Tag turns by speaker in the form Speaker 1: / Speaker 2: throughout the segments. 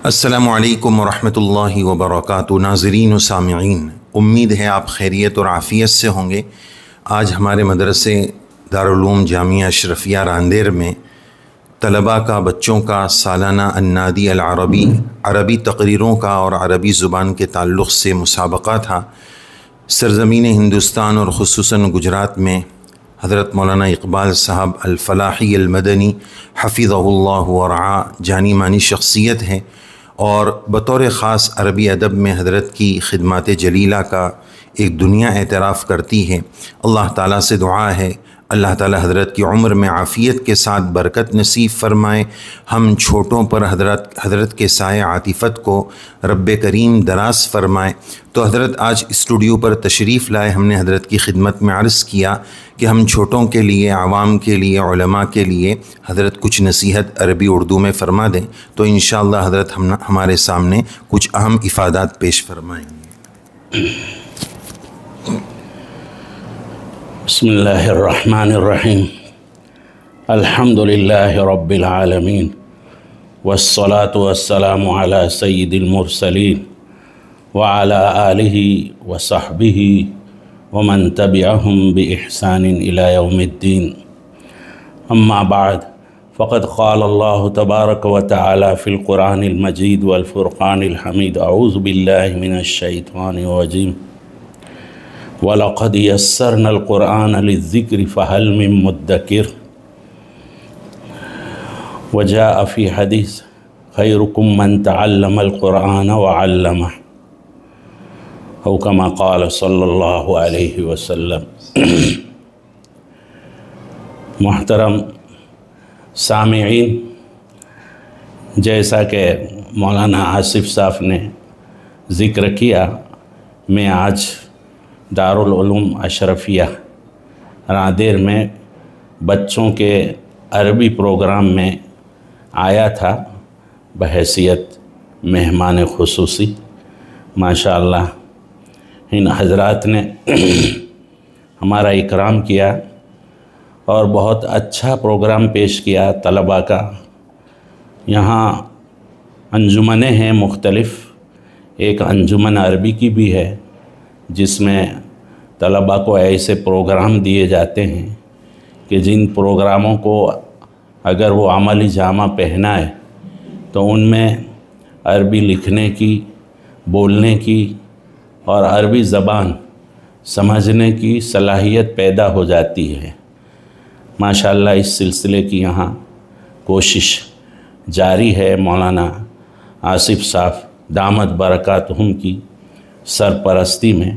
Speaker 1: السلام علیکم ورحمۃ اللہ وبرکاتہ۔ ناظرین و سامعین، امید ہے آپ خیریت اور عافیت سے ہوں گے۔ آج ہمارے مدرسے دارالعلوم جامعہ اشرفیہ راندیر میں طلباء کا، بچوں کا سالانہ النادی العربی عربی تقریروں کا اور عربی زبان کے تعلق سے مسابقہ تھا۔ سرزمین ہندوستان اور خصوصاً گجرات میں حضرت مولانا اقبال صاحب الفلاحی المدنی حفظہ اللہ ورعا جانی مانی شخصیت ہیں، اور بطور خاص عربی ادب میں حضرت کی خدمات جلیلہ کا ایک دنیا اعتراف کرتی ہے۔ اللہ تعالیٰ سے دعا ہے اللہ تعالیٰ حضرت کی عمر میں عافیت کے ساتھ برکت نصیب فرمائے، ہم چھوٹوں پر حضرت کے سائے عاطفت کو رب کریم دراز فرمائے۔ تو حضرت آج اسٹوڈیو پر تشریف لائے، ہم نے حضرت کی خدمت میں عرض کیا کہ ہم چھوٹوں کے لیے، عوام کے لیے، علماء کے لیے حضرت کچھ نصیحت عربی اردو میں فرما دیں، تو انشاءاللہ حضرت ہمارے سامنے کچھ اہم افادات پیش فرمائیں گے۔
Speaker 2: بسم اللہ الرحمن الرحیم، الحمد للہ رب العالمین، والصلاة والسلام علی سید المرسلین وعلی آلہ وصحبہ ومن تبعہم بإحسان الی یوم الدین، اما بعد فقد قال اللہ تبارک وتعالی فی القرآن المجید والفرقان الحمید، اعوذ باللہ من الشیطان الرجیم، وَلَقَدْ يَسَّرْنَا الْقُرْآنَ لِلذِّكْرِ فَهَلْ مِن مُدَّكِرٍ وَجَاءَ فِي حَدِيثٍ خَيْرُكُم مَّن تَعَلَّمَ الْقُرْآنَ وَعَلَّمَهُ أو كما قال صلی اللہ علیہ وسلم۔ محترم سامعین، جیسا کہ مولانا آصف صاحب نے ذکر کیا، میں آج دارالعلوم اشرفیہ راندیر میں بچوں کے عربی پروگرام میں آیا تھا بحیثیت مہمان خصوصی۔ ماشاءاللہ ان حضرات نے ہمارا اکرام کیا اور بہت اچھا پروگرام پیش کیا طلباء کا۔ یہاں انجمنیں ہیں مختلف، ایک انجمن عربی کی بھی ہے جس میں طلباء کو ایسے پروگرام دیے جاتے ہیں کہ جن پروگراموں کو اگر وہ عملی جامہ پہنائے تو ان میں عربی لکھنے کی، بولنے کی اور عربی زبان سمجھنے کی صلاحیت پیدا ہو جاتی ہے۔ ماشاءاللہ اس سلسلے کی یہاں کوشش جاری ہے۔ مولانا آصف صاحب دامت برکاتہم کی سرپرستی میں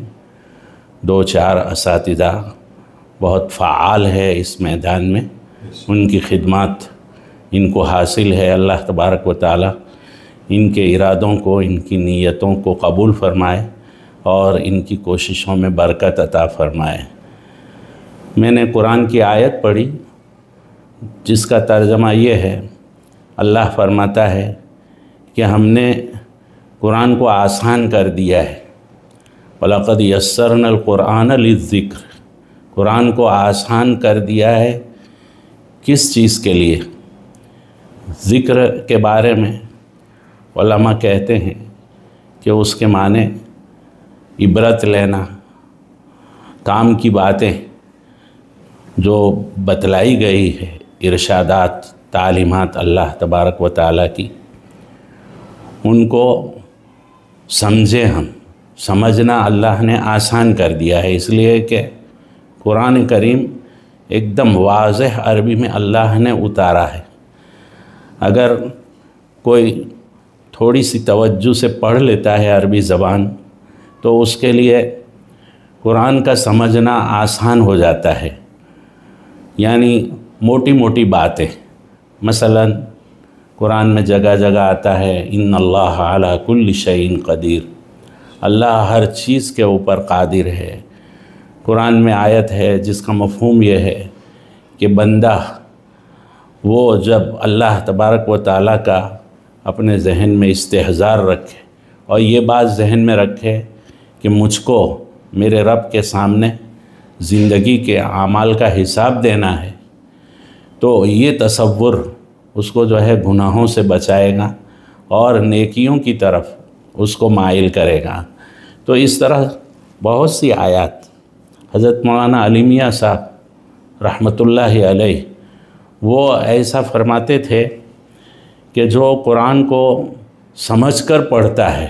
Speaker 2: 2-4 اساتذہ بہت فعال ہے اس میدان میں، ان کی خدمات ان کو حاصل ہے۔ اللہ تبارک و تعالی ان کے ارادوں کو، ان کی نیتوں کو قبول فرمائے اور ان کی کوششوں میں برکت عطا فرمائے۔ میں نے قرآن کی آیت پڑھی جس کا ترجمہ یہ ہے، اللہ فرماتا ہے کہ ہم نے قرآن کو آسان کر دیا ہے۔ وَلَقَدْ يَسَّرْنَا الْقُرْآنَ لِلذِّكْرِ، قرآن کو آسان کر دیا ہے کس چیز کے لیے؟ ذکر کے بارے میں علماء کہتے ہیں کہ اس کے معنی عبرت لینا، کام کی باتیں جو بتلائی گئی ہے، ارشادات، تعلیمات اللہ تبارک و تعالیٰ کی، ان کو سمجھیں ہم۔ سمجھنا اللہ نے آسان کر دیا ہے، اس لیے کہ قرآن کریم ایک دم واضح عربی میں اللہ نے اتارا ہے۔ اگر کوئی تھوڑی سی توجہ سے پڑھ لیتا ہے عربی زبان تو اس کے لیے قرآن کا سمجھنا آسان ہو جاتا ہے۔ یعنی موٹی موٹی باتیں، مثلا قرآن میں جگہ جگہ آتا ہے ان اللہ علی کل شیء قدیر، اللہ ہر چیز کے اوپر قادر ہے۔ قرآن میں آیت ہے جس کا مفہوم یہ ہے کہ بندہ وہ جب اللہ تبارک و تعالیٰ کا اپنے ذہن میں استحضار رکھے اور یہ بات ذہن میں رکھے کہ مجھ کو میرے رب کے سامنے زندگی کے اعمال کا حساب دینا ہے، تو یہ تصور اس کو جو ہے گناہوں سے بچائے گا اور نیکیوں کی طرف اس کو مائل کرے گا۔ تو اس طرح بہت سی آیات حضرت مولانا علی میاں صاحب رحمۃ اللہ علیہ وہ ایسا فرماتے تھے کہ جو قرآن کو سمجھ کر پڑھتا ہے،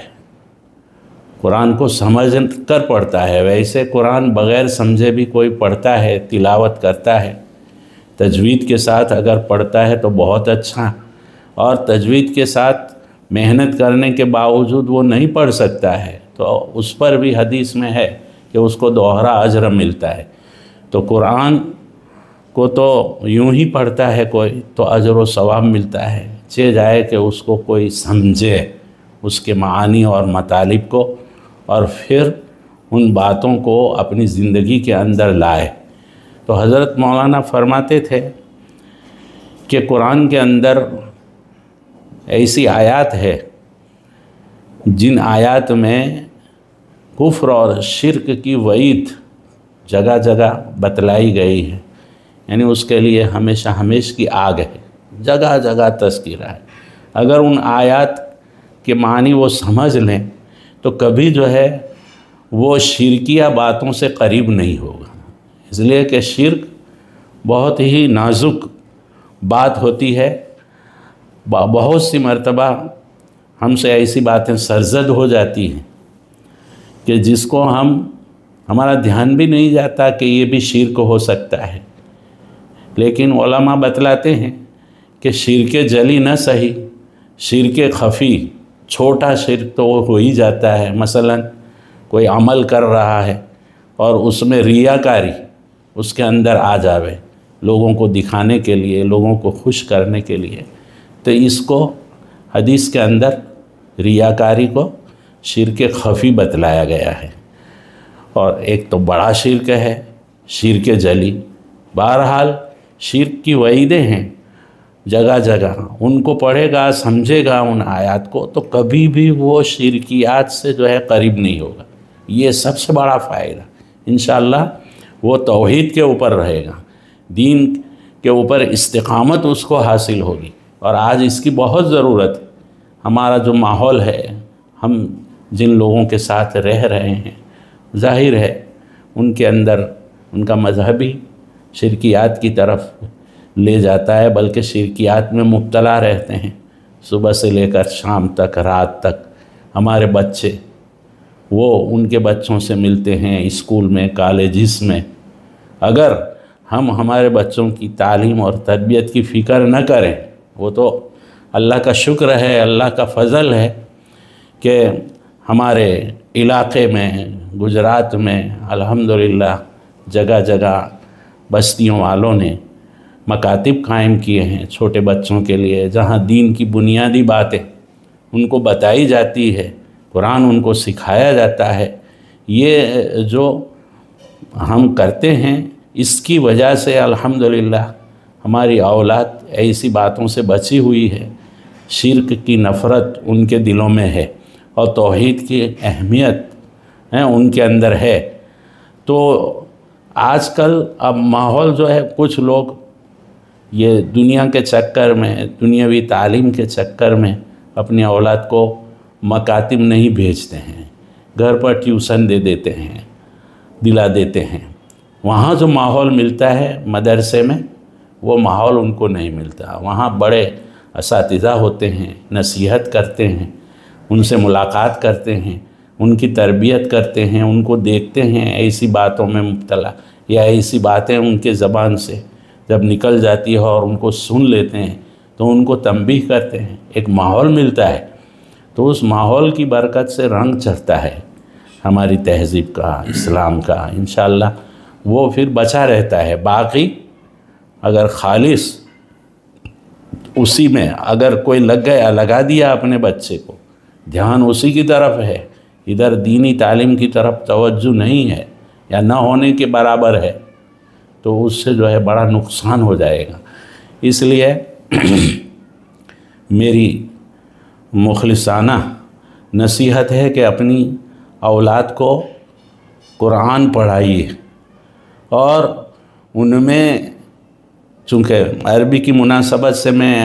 Speaker 2: قرآن کو سمجھ کر پڑھتا ہے، ویسے قرآن بغیر سمجھے بھی کوئی پڑھتا ہے، تلاوت کرتا ہے، تجوید کے ساتھ اگر پڑھتا ہے تو بہت اچھا، اور تجوید کے ساتھ محنت کرنے کے باوجود وہ نہیں پڑھ سکتا ہے تو اس پر بھی حدیث میں ہے کہ اس کو دوہرا اجر ملتا ہے۔ تو قرآن کو تو یوں ہی پڑھتا ہے کوئی تو اجر و ثواب ملتا ہے، چہ جائے کہ اس کو کوئی سمجھے، اس کے معانی اور مطالب کو، اور پھر ان باتوں کو اپنی زندگی کے اندر لائے۔ تو حضرت مولانا فرماتے تھے کہ قرآن کے اندر ایسی آیات ہے جن آیات میں کفر اور شرک کی وعید جگہ جگہ بتلائی گئی ہے، یعنی اس کے لیے ہمیشہ ہمیش کی آگ ہے، جگہ جگہ تذکرہ ہے۔ اگر ان آیات کے معنی وہ سمجھ لیں تو کبھی جو ہے وہ شرکیہ باتوں سے قریب نہیں ہوگا، اس لیے کہ شرک بہت ہی نازک بات ہوتی ہے۔ بہت سی مرتبہ ہم سے ایسی باتیں سرزد ہو جاتی ہیں کہ جس کو ہمارا دھیان بھی نہیں جاتا کہ یہ بھی شرک ہو سکتا ہے، لیکن علماء بتلاتے ہیں کہ شرک جلی نہ صحیح، شرک خفی، چھوٹا شرک تو ہو ہی جاتا ہے۔ مثلا کوئی عمل کر رہا ہے اور اس میں ریاکاری اس کے اندر آ جاوے، لوگوں کو دکھانے کے لیے، لوگوں کو خوش کرنے کے لیے، تو اس کو حدیث کے اندر ریاکاری کو شرک خفی بتلایا گیا ہے۔ اور ایک تو بڑا شرک ہے شرک جلی۔ بہرحال شرک کی وعیدیں ہیں جگہ جگہ، ان کو پڑھے گا، سمجھے گا ان آیات کو تو کبھی بھی وہ شرکیات سے جو ہے قریب نہیں ہوگا۔ یہ سب سے بڑا فائدہ، انشاءاللہ وہ توحید کے اوپر رہے گا، دین کے اوپر استقامت اس کو حاصل ہوگی۔ اور آج اس کی بہت ضرورت ہے۔ ہمارا جو ماحول ہے، ہم جن لوگوں کے ساتھ رہ رہے ہیں، ظاہر ہے ان کے اندر ان کا مذہبی شرکیات کی طرف لے جاتا ہے، بلکہ شرکیات میں مبتلا رہتے ہیں صبح سے لے کر شام تک، رات تک۔ ہمارے بچے وہ ان کے بچوں سے ملتے ہیں اسکول میں، کالجز میں۔ اگر ہم ہمارے بچوں کی تعلیم اور تربیت کی فکر نہ کریں، وہ تو اللہ کا شکر ہے، اللہ کا فضل ہے کہ ہمارے علاقے میں، گجرات میں الحمدللہ جگہ جگہ بستیوں والوں نے مکاتب قائم کیے ہیں چھوٹے بچوں کے لیے، جہاں دین کی بنیادی باتیں ان کو بتائی جاتی ہے، قرآن ان کو سکھایا جاتا ہے۔ یہ جو ہم کرتے ہیں اس کی وجہ سے الحمدللہ ہماری اولاد ایسی باتوں سے بچی ہوئی ہے، شرک کی نفرت ان کے دلوں میں ہے اور توحید کی اہمیت ان کے اندر ہے۔ تو آج کل اب ماحول جو ہے، کچھ لوگ یہ دنیا کے چکر میں، دنیاوی تعلیم کے چکر میں اپنی اولاد کو مکاتب نہیں بھیجتے ہیں، گھر پر ٹیوشن دے دیتے ہیں، دلا دیتے ہیں۔ وہاں جو ماحول ملتا ہے مدرسے میں، وہ ماحول ان کو نہیں ملتا۔ وہاں بڑے اساتذہ ہوتے ہیں، نصیحت کرتے ہیں، ان سے ملاقات کرتے ہیں، ان کی تربیت کرتے ہیں، ان کو دیکھتے ہیں ایسی باتوں میں مبتلا، یا ایسی باتیں ان کے زبان سے جب نکل جاتی ہے اور ان کو سن لیتے ہیں تو ان کو تنبیہ کرتے ہیں، ایک ماحول ملتا ہے۔ تو اس ماحول کی برکت سے رنگ چڑھتا ہے ہماری تہذیب کا، اسلام کا، انشاءاللہ وہ پھر بچا رہتا ہے۔ باقی اگر خالص اسی میں اگر کوئی لگا دیا اپنے بچے کو، دھیان اسی کی طرف ہے، ادھر دینی تعلیم کی طرف توجہ نہیں ہے یا نہ ہونے کے برابر ہے، تو اس سے جو ہے بڑا نقصان ہو جائے گا۔ اس لیے میری مخلصانہ نصیحت ہے کہ اپنی اولاد کو قرآن پڑھائیے، اور ان میں چونکہ عربی کی مناسبت سے میں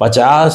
Speaker 2: 50